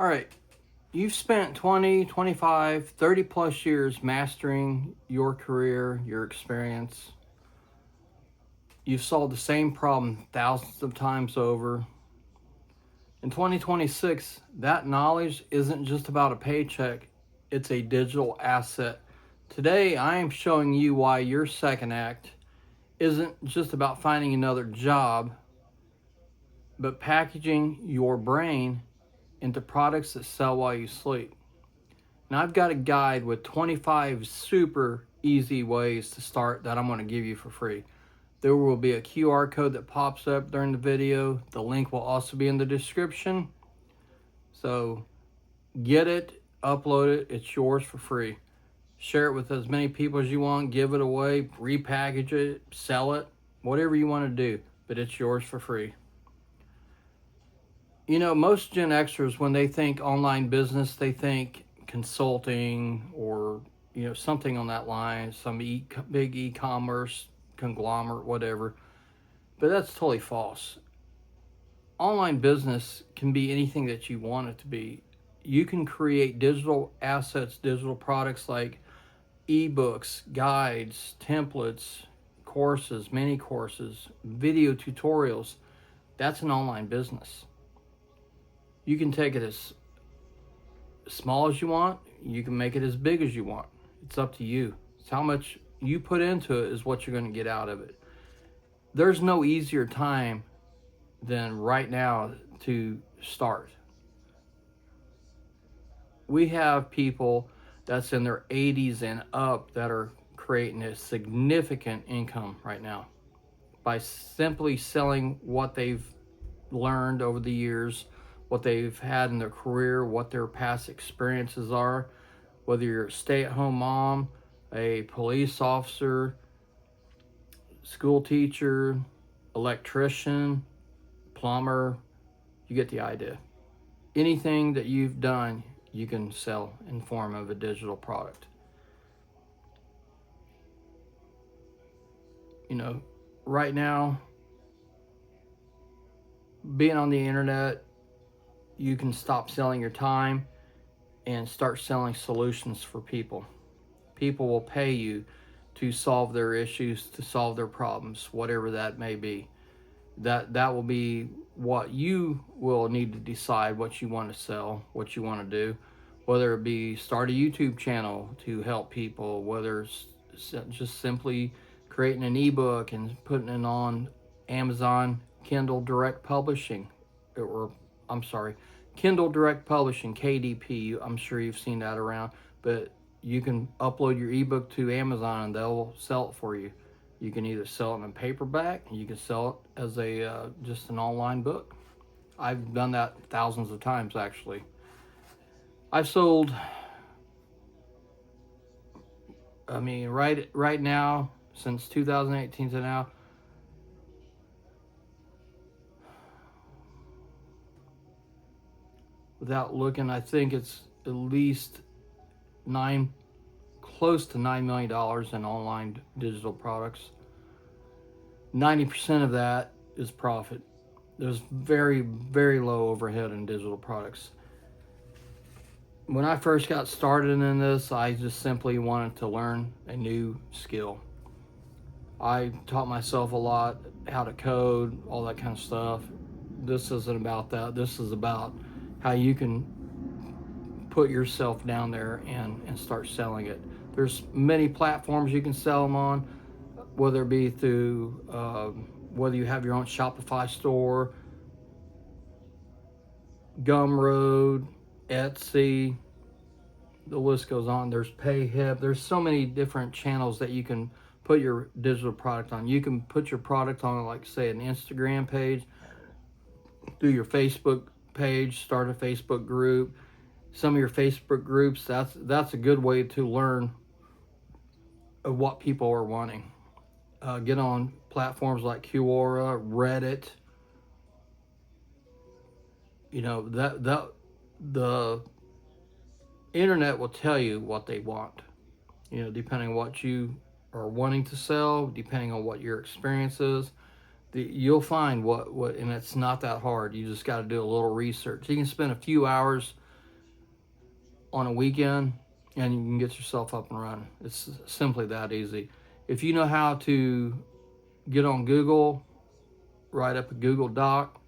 All right, you've spent 20, 25, 30 plus years mastering your career, your experience. You've solved the same problem thousands of times over. In 2026, that knowledge isn't just about a paycheck, it's a digital asset. Today, I am showing you why your second act isn't just about finding another job, but packaging your brain into products that sell while you sleep. Now, I've got a guide with 25 super easy ways to start that I'm going to give you for free. There will be a QR code that pops up during the video. The link will also be in the description. So get it, upload it, it's yours for free. Share it with as many people as you want, give it away, repackage it, sell it, whatever you want to do, but it's yours for free. You know, most Gen Xers, when they think online business, they think consulting or, something on that line, some big e-commerce conglomerate, whatever. But that's totally false. Online business can be anything that you want it to be. You can create digital assets, digital products like ebooks, guides, templates, courses, mini courses, video tutorials. That's an online business. You can take it as small as you want. You can make it as big as you want. It's up to you. It's how much you put into it is what you're going to get out of it. There's no easier time than right now to start. We have people that's in their 80s and up that are creating a significant income right now by simply selling what they've learned over the years, what they've had in their career, what their past experiences are. Whether you're a stay-at-home mom, a police officer, school teacher, electrician, plumber, you get the idea. Anything that you've done, you can sell in form of a digital product. You know, right now, being on the internet, you can stop selling your time and start selling solutions for people. People will pay you to solve their issues, to solve their problems, whatever that may be. That will be what you will need to decide what you want to sell, what you want to do, whether it be start a YouTube channel to help people, whether it's just simply creating an ebook and putting it on Amazon Kindle Direct Publishing, or I'm sorry, Kindle Direct Publishing, KDP. I'm sure you've seen that around, but you can upload your ebook to Amazon and they'll sell it for you. You can either sell it in paperback, and you can sell it as a just an online book. I've done that thousands of times actually. I've sold. I mean, right now, since 2018 to now, without looking, I think it's at least close to $9 million in online digital products. 90% of that is profit. There's very, very low overhead in digital products. When I first got started in this, I just simply wanted to learn a new skill. I taught myself a lot, how to code, all that kind of stuff. This isn't about that. This is about how you can put yourself down there and start selling it. There's many platforms you can sell them on, whether it be through, whether you have your own Shopify store, Gumroad, Etsy, the list goes on. There's PayHip. There's so many different channels that you can put your digital product on. You can put your product on, like, say, an Instagram page, do your Facebook page, start a Facebook group. Some of your Facebook groups, that's a good way to learn what people are wanting. Get on platforms like Quora, Reddit. You know, the internet will tell you what they want. You know, depending on what you are wanting to sell, depending on what your experience is, you'll find what, and it's not that hard. You just got to do a little research. You can spend a few hours on a weekend and you can get yourself up and running. It's simply that easy. If you know how to get on Google, write up a Google Doc,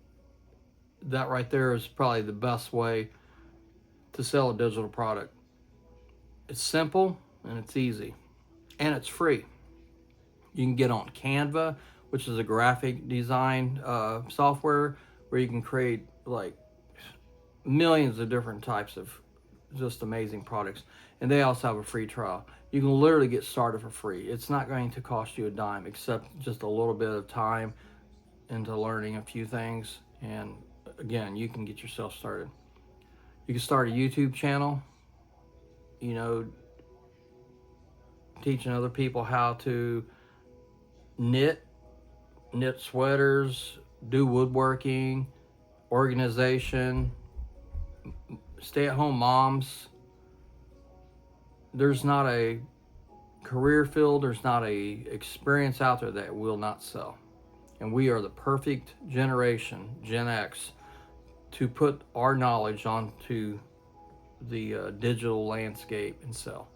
that right there is probably the best way to sell a digital product. It's simple and it's easy and it's free. You can get on Canva, which is a graphic design software where you can create like millions of different types of just amazing products. And they also have a free trial. You can literally get started for free. It's not going to cost you a dime except just a little bit of time into learning a few things. And again, you can get yourself started. You can start a YouTube channel, you know, teaching other people how to knit sweaters, do woodworking, organization, stay-at-home moms. There's not a career field, there's not a experience out there that will not sell. And we are the perfect generation, Gen X, to put our knowledge onto the digital landscape and sell.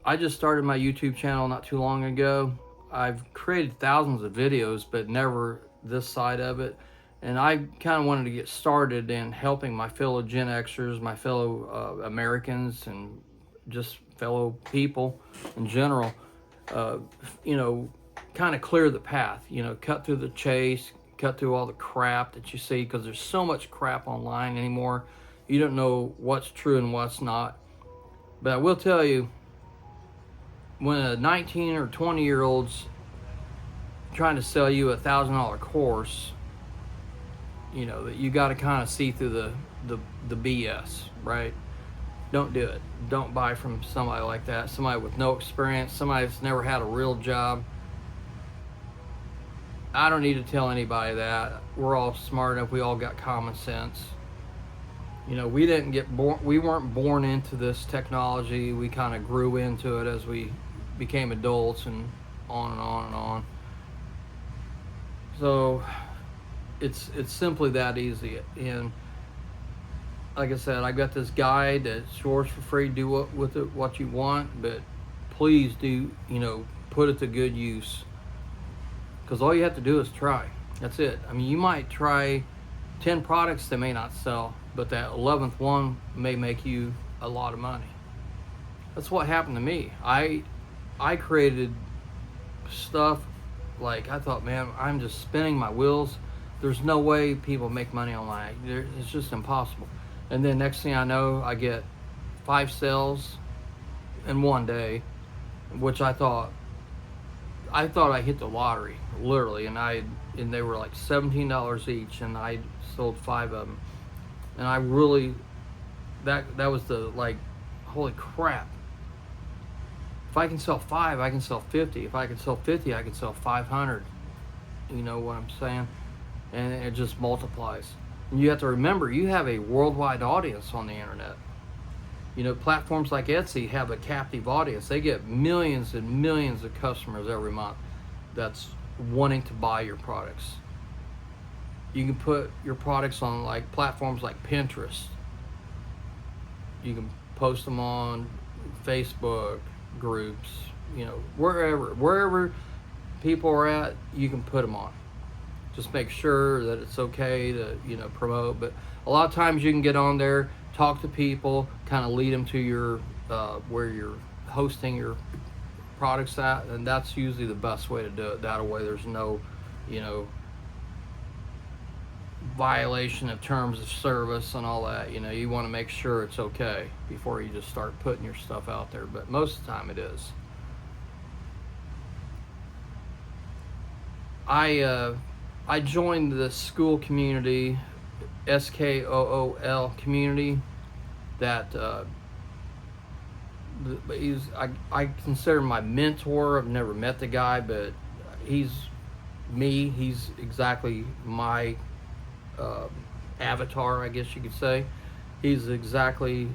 I just started my YouTube channel not too long ago. I've created thousands of videos, but never this side of it. And I kind of wanted to get started in helping my fellow Gen Xers, my fellow Americans, and just fellow people in general, you know, kind of clear the path, you know, cut through the chase, cut through all the crap that you see, because there's so much crap online anymore. You don't know what's true and what's not. But I will tell you, when a 19 or 20-year-old's trying to sell you a $1,000 course, you know, that you got to kind of see through the BS, right? Don't do it. Don't buy from somebody like that. Somebody with no experience, somebody that's never had a real job. I don't need to tell anybody that. We're all smart enough. We all got common sense. You know, we didn't get born. We weren't born into this technology. We kind of grew into it as we became adults, and on and on and on. So it's simply that easy. And like I said, I got this guide that's yours for free. Do with it what you want, but please do, you know, put it to good use. Because all you have to do is try. That's it. I mean, you might try 10 products that may not sell, but that 11th one may make you a lot of money. That's what happened to me. I created stuff like, I thought, man, I'm just spinning my wheels. There's no way people make money online. It's just impossible. And then next thing I know, I get 5 sales in one day, which I thought I hit the lottery, literally. And they were like $17 each, and I sold 5 of them. And I really, that was the, like, holy crap. If I can sell 5, I can sell 50. If I can sell 50, I can sell 500. You know what I'm saying? And it just multiplies. And you have to remember, you have a worldwide audience on the internet. You know, platforms like Etsy have a captive audience. They get millions and millions of customers every month that's wanting to buy your products. You can put your products on like platforms like Pinterest. You can post them on Facebook groups, you know, wherever people are at, you can put them on. Just make sure that it's okay to, you know, promote. But a lot of times you can get on there, talk to people, kind of lead them to your where you're hosting your products at, and that's usually the best way to do it. That way there's no, you know, violation of terms of service and all that. You know, you want to make sure it's okay before you just start putting your stuff out there, but most of the time it is. I joined the school community, SKOOL community, that I consider my mentor. I've never met the guy, but he's me. He's exactly my avatar, I guess you could say. He's exactly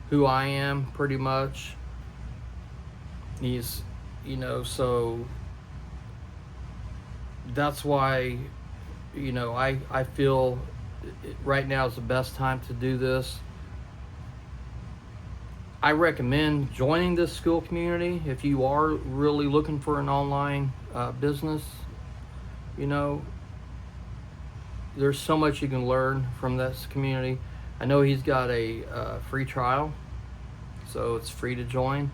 who I am, pretty much. He's, you know, so that's why, you know, I feel right now is the best time to do this. I recommend joining this school community if you are really looking for an online business. You know, there's so much you can learn from this community. I know he's got a free trial, so it's free to join.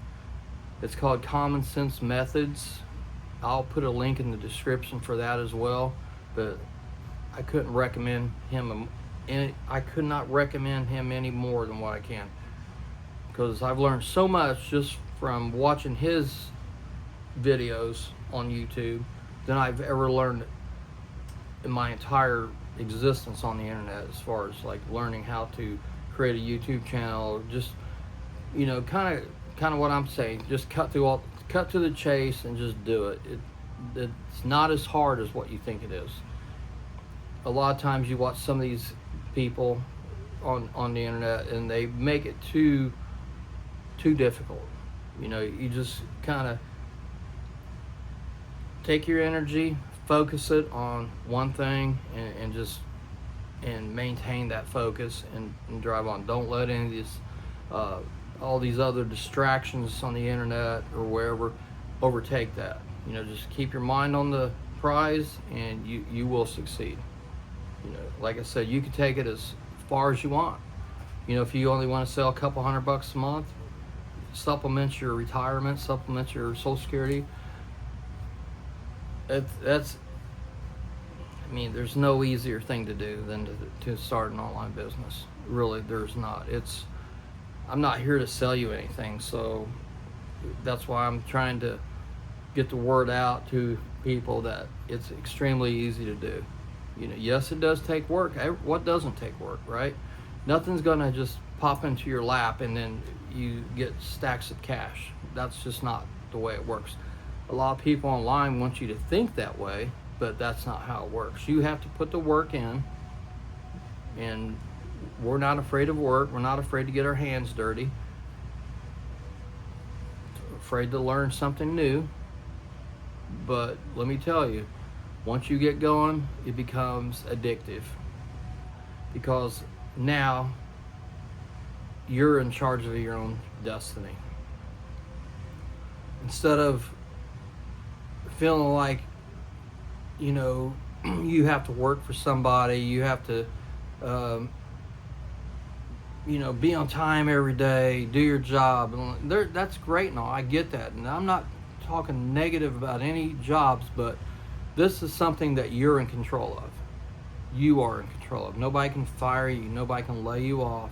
It's called Common Sense Methods. I'll put a link in the description for that as well. But I couldn't recommend him. I could not recommend him any more than what I can, because I've learned so much just from watching his videos on YouTube than I've ever learned in my entire existence on the internet, as far as like learning how to create a YouTube channel. Just, you know, kind of what I'm saying, just cut to the chase and just do it. It's not as hard as what you think it is. A lot of times you watch some of these people on the internet and they make it too difficult. You know, you just kind of take your energy, focus it on one thing, and maintain that focus and drive on. Don't let any of these all these other distractions on the internet or wherever overtake that. You know, just keep your mind on the prize and you will succeed. You know, like I said, you can take it as far as you want. You know, if you only want to sell a couple $100 a month, supplement your retirement, supplement your Social Security. That's I mean, there's no easier thing to do than to start an online business. Really, there's not. I'm not here to sell you anything, so that's why I'm trying to get the word out to people that it's extremely easy to do. You know, yes, it does take work. What doesn't take work, right? Nothing's gonna just pop into your lap and then you get stacks of cash. That's just not the way it works. A lot of people online want you to think that way, but that's not how it works. You have to put the work in, and we're not afraid of work. We're not afraid to get our hands dirty. Afraid to learn something new. But let me tell you, once you get going, it becomes addictive, because now you're in charge of your own destiny. Instead of feeling like, you know, you have to work for somebody, you have to, you know, be on time every day, do your job. And that's great and all, I get that. And I'm not talking negative about any jobs, but this is something that you're in control of. You are in control of. Nobody can fire you, nobody can lay you off.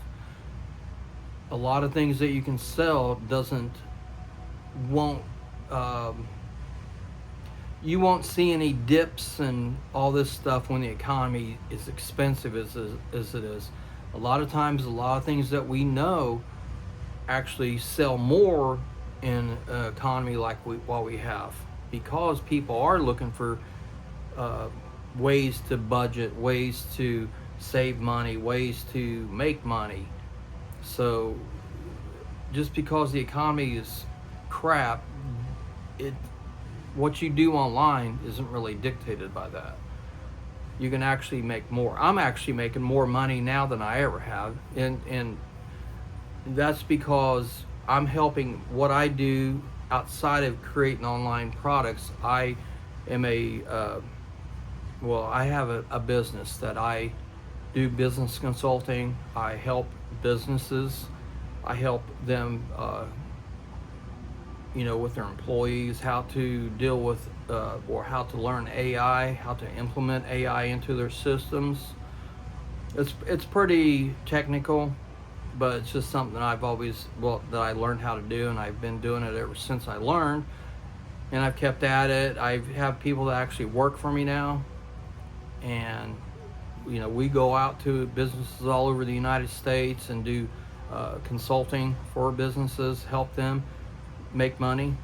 A lot of things that you can sell you won't see any dips and all this stuff when the economy is expensive as it is. A lot of times, a lot of things that we know actually sell more in an economy like what we have, because people are looking for ways to budget, ways to save money, ways to make money. So just because the economy is crap, what you do online isn't really dictated by that. You can actually make more. I'm actually making more money now than I ever have, and that's because I'm helping. What I do outside of creating online products, I am I have a business that I do business consulting. I help businesses. I help them with their employees, how to deal with or how to learn AI, how to implement AI into their systems. It's pretty technical, but it's just something that that I learned how to do, and I've been doing it ever since I learned, and I've kept at it. I have people that actually work for me now, and we go out to businesses all over the United States and do consulting for businesses, help them make money,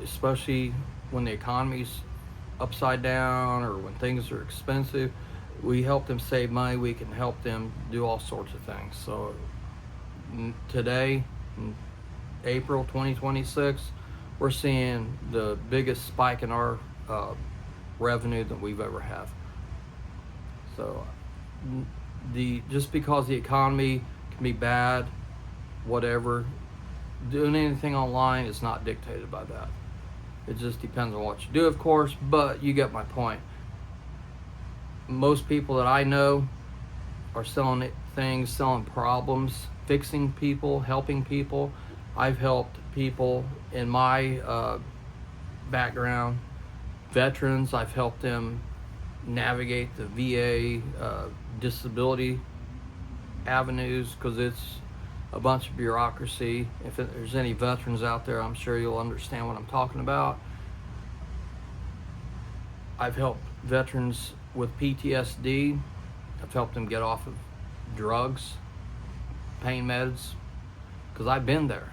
especially when the economy's upside down or when things are expensive. We help them save money. We can help them do all sorts of things. So today, in April 2026, we're seeing the biggest spike in our revenue that we've ever had. So just because the economy can be bad, whatever, doing anything online is not dictated by that. It just depends on what you do, of course, but you get my point. Most people that I know are selling things, selling problems, fixing people, helping people. I've helped people in my background, veterans. I've helped them navigate the VA disability avenues, because it's a bunch of bureaucracy. If there's any veterans out there, I'm sure you'll understand what I'm talking about. I've helped veterans with PTSD. I've helped them get off of drugs, pain meds, because I've been there.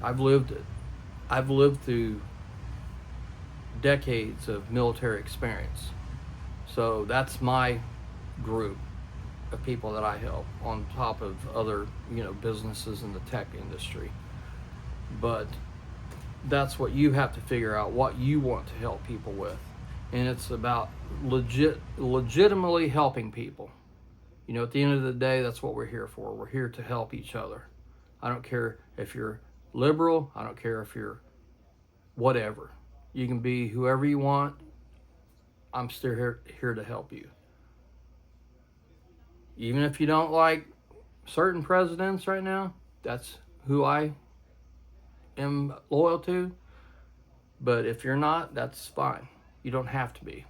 I've lived it. I've lived through decades of military experience. So that's my group of people that I help, on top of other, businesses in the tech industry. But that's what you have to figure out, what you want to help people with. And it's about legitimately helping people. At the end of the day, that's what we're here for. We're here to help each other. I don't care if you're liberal. I don't care if you're whatever. You can be whoever you want. I'm still here to help you. Even if you don't like certain presidents right now, that's who I am loyal to. But if you're not, that's fine. You don't have to be.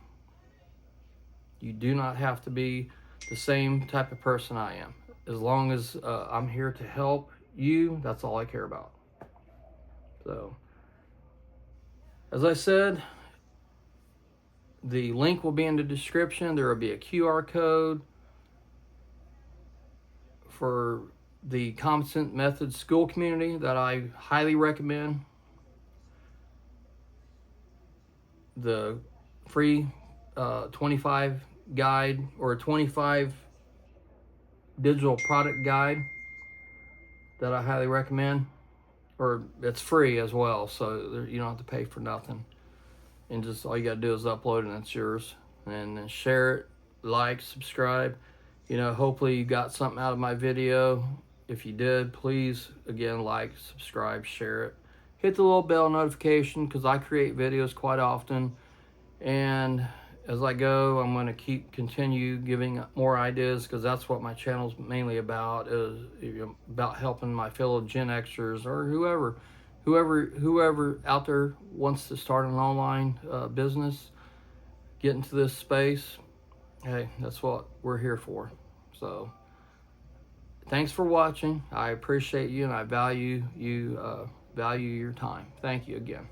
You do not have to be the same type of person I am. As long as I'm here to help you, that's all I care about. So, as I said, the link will be in the description. There will be a QR code for the Competent Methods School Community that I highly recommend. The free 25 guide, or 25 digital product guide that I highly recommend. Or it's free as well, so you don't have to pay for nothing. And just all you got to do is upload it, and it's yours. And then share it, like, subscribe. Hopefully you got something out of my video. If you did, please, again, like, subscribe, share it. Hit the little bell notification, because I create videos quite often. And as I go, I'm going to continue giving more ideas, because that's what my channel's mainly about, is about helping my fellow Gen-Xers, or whoever out there wants to start an online business, get into this space. Hey, that's what we're here for. So thanks for watching. I appreciate you, and I value your time. Thank you again.